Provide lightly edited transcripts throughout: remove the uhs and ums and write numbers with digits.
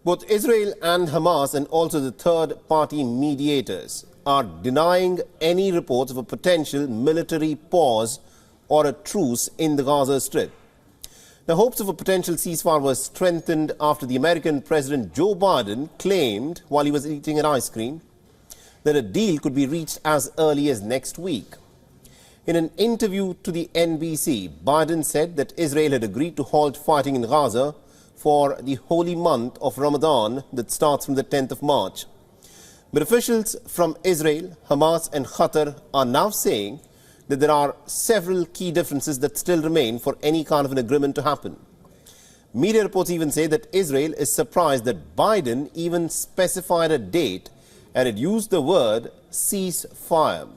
Both Israel and Hamas and also the third-party mediators are denying any reports of a potential military pause or a truce in the Gaza Strip. The hopes of a potential ceasefire were strengthened after the American President Joe Biden claimed, while he was eating an ice cream, that a deal could be reached as early as next week. In an interview to the NBC, Biden said that Israel had agreed to halt fighting in Gaza for the holy month of Ramadan that starts from the 10th of March. But officials from Israel, Hamas and Qatar are now saying that there are several key differences that still remain for any kind of an agreement to happen. Media reports even say that Israel is surprised that Biden even specified a date and had used the word ceasefire.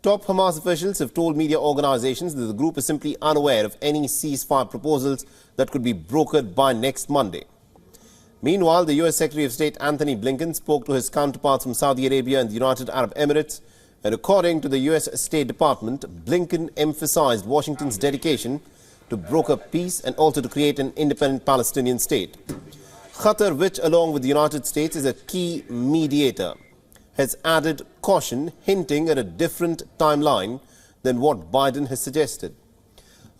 Top Hamas officials have told media organizations that the group is simply unaware of any ceasefire proposals that could be brokered by next Monday. Meanwhile, the U.S. Secretary of State Anthony Blinken spoke to his counterparts from Saudi Arabia and the United Arab Emirates, and according to the U.S. State Department, Blinken emphasized Washington's dedication to broker peace and also to create an independent Palestinian state. Qatar, which along with the United States is a key mediator, has added caution, hinting at a different timeline than what Biden has suggested.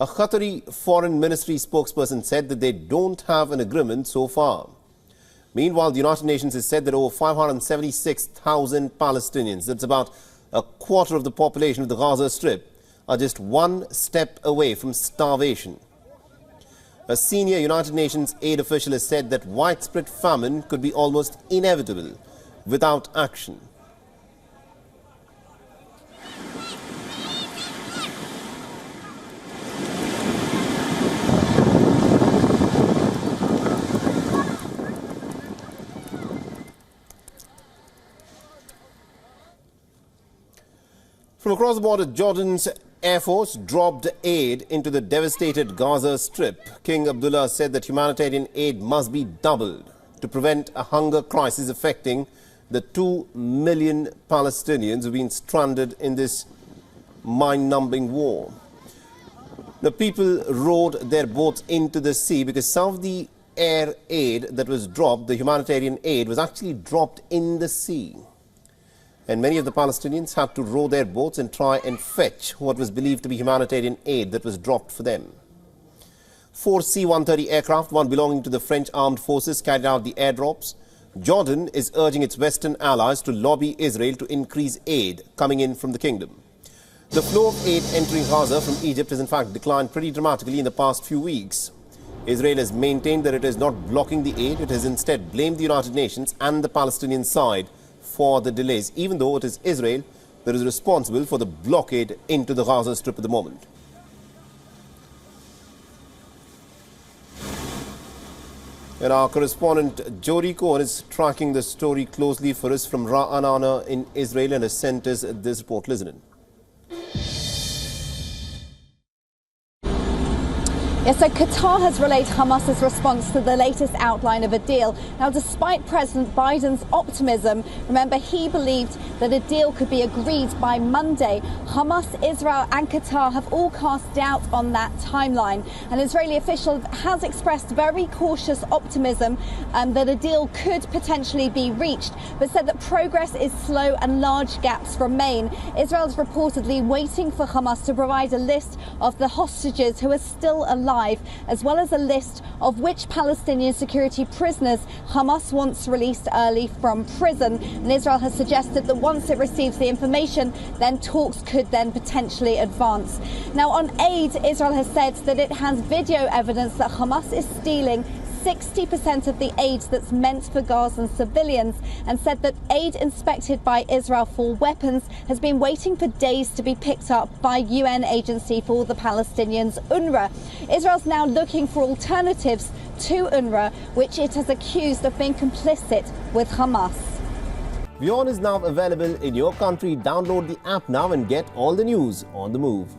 A Qatari foreign ministry spokesperson said that they don't have an agreement so far. Meanwhile, the United Nations has said that over 576,000 Palestinians, that's about a quarter of the population of the Gaza Strip, are just one step away from starvation. A senior United Nations aid official has said that widespread famine could be almost inevitable without action. From across the border, Jordan's Air Force dropped aid into the devastated Gaza Strip. King Abdullah said that humanitarian aid must be doubled to prevent a hunger crisis affecting the 2 million Palestinians who have been stranded in this mind-numbing war. The people rowed their boats into the sea because some of the air aid that was dropped, the humanitarian aid, was actually dropped in the sea. And many of the Palestinians had to row their boats and try and fetch what was believed to be humanitarian aid that was dropped for them. 4 C-130 aircraft, one belonging to the French armed forces, carried out the airdrops. Jordan is urging its Western allies to lobby Israel to increase aid coming in from the kingdom. The flow of aid entering Gaza from Egypt has in fact declined pretty dramatically in the past few weeks. Israel has maintained that it is not blocking the aid. It has instead blamed the United Nations and the Palestinian side for the delays, even though it is Israel that is responsible for the blockade into the Gaza Strip at the moment. And our correspondent Jody Cohen is tracking the story closely for us from Ra'anana in Israel and has sent us this report. Listen in. Yes, so Qatar has relayed Hamas's response to the latest outline of a deal. Now, despite President Biden's optimism, remember, he believed that a deal could be agreed by Monday. Hamas, Israel and Qatar have all cast doubt on that timeline. An Israeli official has expressed very cautious optimism that a deal could potentially be reached, but said that progress is slow and large gaps remain. Israel is reportedly waiting for Hamas to provide a list of the hostages who are still alive, as well as a list of which Palestinian security prisoners Hamas wants released early from prison. And Israel has suggested that once it receives the information, then talks could then potentially advance. Now, on aid, Israel has said that it has video evidence that Hamas is stealing 60% of the aid that's meant for Gazan civilians, and said that aid inspected by Israel for weapons has been waiting for days to be picked up by UN agency for the Palestinians, UNRWA. Israel's now looking for alternatives to UNRWA, which it has accused of being complicit with Hamas. WION is now available in your country. Download the app now and get all the news on the move.